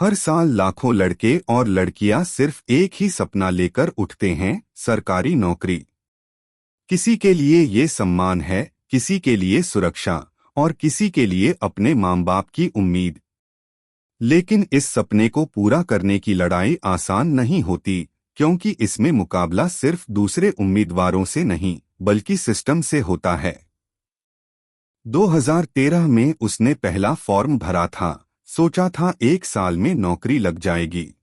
हर साल लाखों लड़के और लड़कियां सिर्फ एक ही सपना लेकर उठते हैं, सरकारी नौकरी। किसी के लिए ये सम्मान है, किसी के लिए सुरक्षा, और किसी के लिए अपने माँ बाप की उम्मीद। लेकिन इस सपने को पूरा करने की लड़ाई आसान नहीं होती, क्योंकि इसमें मुकाबला सिर्फ दूसरे उम्मीदवारों से नहीं, बल्कि सिस्टम से होता है। 2013 में उसने पहला फॉर्म भरा था। सोचा था 1 साल में नौकरी लग जाएगी।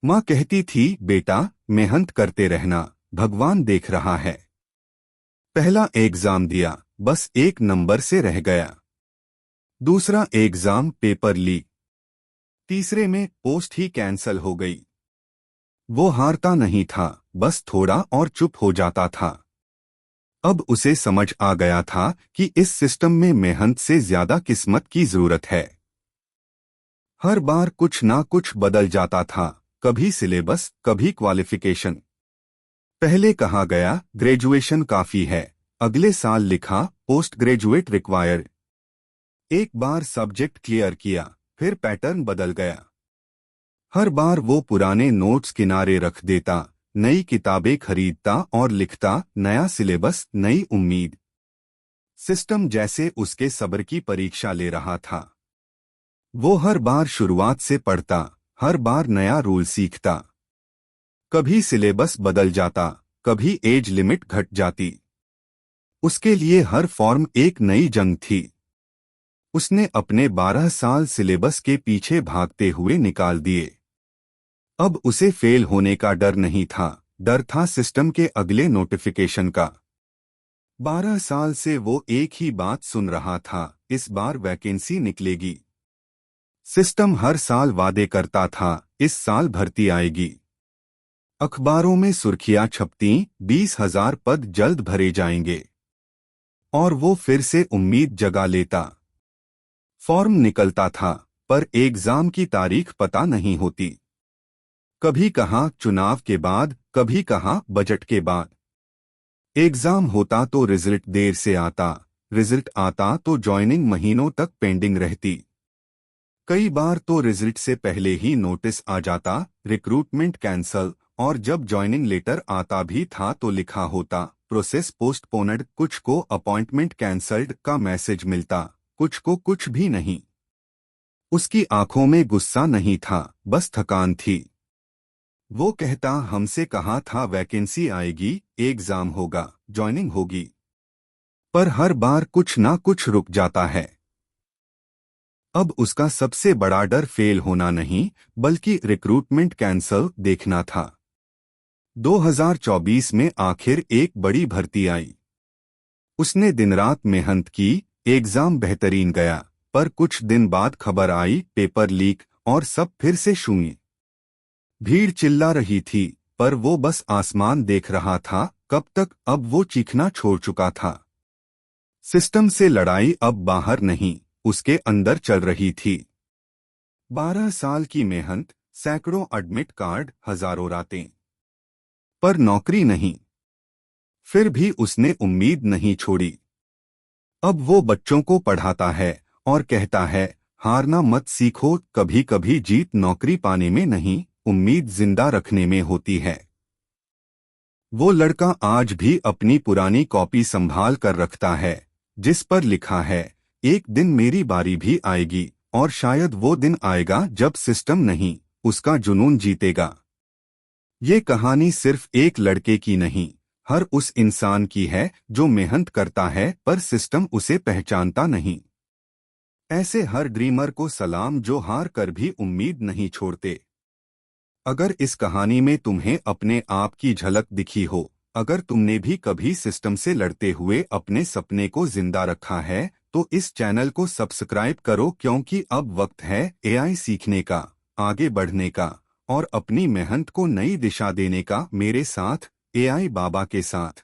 माँ कहती थी, बेटा मेहनत करते रहना, भगवान देख रहा है। पहला एग्जाम दिया, बस 1 नंबर से रह गया। दूसरा एग्जाम पेपर लीक। तीसरे में पोस्ट ही कैंसल हो गई। वो हारता नहीं था, बस थोड़ा और चुप हो जाता था। अब उसे समझ आ गया था कि इस सिस्टम में मेहनत से ज्यादा किस्मत की जरूरत है। हर बार कुछ ना कुछ बदल जाता था, कभी सिलेबस, कभी क्वालिफिकेशन। पहले कहा गया ग्रेजुएशन काफी है, अगले साल लिखा पोस्ट ग्रेजुएट रिक्वायर्ड। एक बार सब्जेक्ट क्लियर किया, फिर पैटर्न बदल गया। हर बार वो पुराने नोट्स किनारे रख देता, नई किताबें खरीदता और लिखता, नया सिलेबस, नई उम्मीद। सिस्टम जैसे उसके सब्र की परीक्षा ले रहा था। वो हर बार शुरुआत से पढ़ता, हर बार नया रूल सीखता। कभी सिलेबस बदल जाता, कभी एज लिमिट घट जाती। उसके लिए हर फॉर्म एक नई जंग थी। उसने अपने 12 साल सिलेबस के पीछे भागते हुए निकाल दिए। अब उसे फेल होने का डर नहीं था, डर था सिस्टम के अगले नोटिफिकेशन का। 12 साल से वो एक ही बात सुन रहा था, इस बार वैकेंसी निकलेगी। सिस्टम हर साल वादे करता था, इस साल भर्ती आएगी। अखबारों में सुर्खियां छपती, 20,000 पद जल्द भरे जाएंगे। और वो फिर से उम्मीद जगा लेता। फॉर्म निकलता था, पर एग्जाम की तारीख पता नहीं होती। कभी कहा चुनाव के बाद, कभी कहा बजट के बाद। एग्जाम होता तो रिजल्ट देर से आता, रिजल्ट आता तो ज्वाइनिंग महीनों तक पेंडिंग रहती। कई बार तो रिजल्ट से पहले ही नोटिस आ जाता, रिक्रूटमेंट कैंसल। और जब ज्वाइनिंग लेटर आता भी था तो लिखा होता, प्रोसेस पोस्टपोन्ड। कुछ को अपॉइंटमेंट कैंसल्ड का मैसेज मिलता, कुछ को कुछ भी नहीं। उसकी आंखों में गुस्सा नहीं था, बस थकान थी। वो कहता, हमसे कहा था वैकेंसी आएगी, एग्जाम होगा, ज्वाइनिंग होगी। पर हर बार कुछ ना कुछ रुक जाता है। अब उसका सबसे बड़ा डर फेल होना नहीं, बल्कि रिक्रूटमेंट कैंसल देखना था। 2024 में आखिर एक बड़ी भर्ती आई। उसने दिन रात मेहनत की, एग्जाम बेहतरीन गया। पर कुछ दिन बाद खबर आई, पेपर लीक, और सब फिर से शून्य। भीड़ चिल्ला रही थी, पर वो बस आसमान देख रहा था। कब तक? अब वो चीखना छोड़ चुका था। सिस्टम से लड़ाई अब बाहर नहीं, उसके अंदर चल रही थी। 12 साल की मेहनत, सैकड़ों एडमिट कार्ड, हजारों रातें, पर नौकरी नहीं। फिर भी उसने उम्मीद नहीं छोड़ी। अब वो बच्चों को पढ़ाता है और कहता है, हारना मत सीखो, कभी कभी जीत नौकरी पाने में नहीं, उम्मीद जिंदा रखने में होती है। वो लड़का आज भी अपनी पुरानी कॉपी संभाल कर रखता है, जिस पर लिखा है, एक दिन मेरी बारी भी आएगी। और शायद वो दिन आएगा जब सिस्टम नहीं, उसका जुनून जीतेगा। ये कहानी सिर्फ एक लड़के की नहीं, हर उस इंसान की है जो मेहनत करता है पर सिस्टम उसे पहचानता नहीं। ऐसे हर ड्रीमर को सलाम जो हार कर भी उम्मीद नहीं छोड़ते। अगर इस कहानी में तुम्हें अपने आप की झलक दिखी हो, अगर तुमने भी कभी सिस्टम से लड़ते हुए अपने सपने को जिंदा रखा है, तो इस चैनल को सब्सक्राइब करो, क्योंकि अब वक्त है एआई सीखने का, आगे बढ़ने का, और अपनी मेहनत को नई दिशा देने का, मेरे साथ, एआई बाबा के साथ।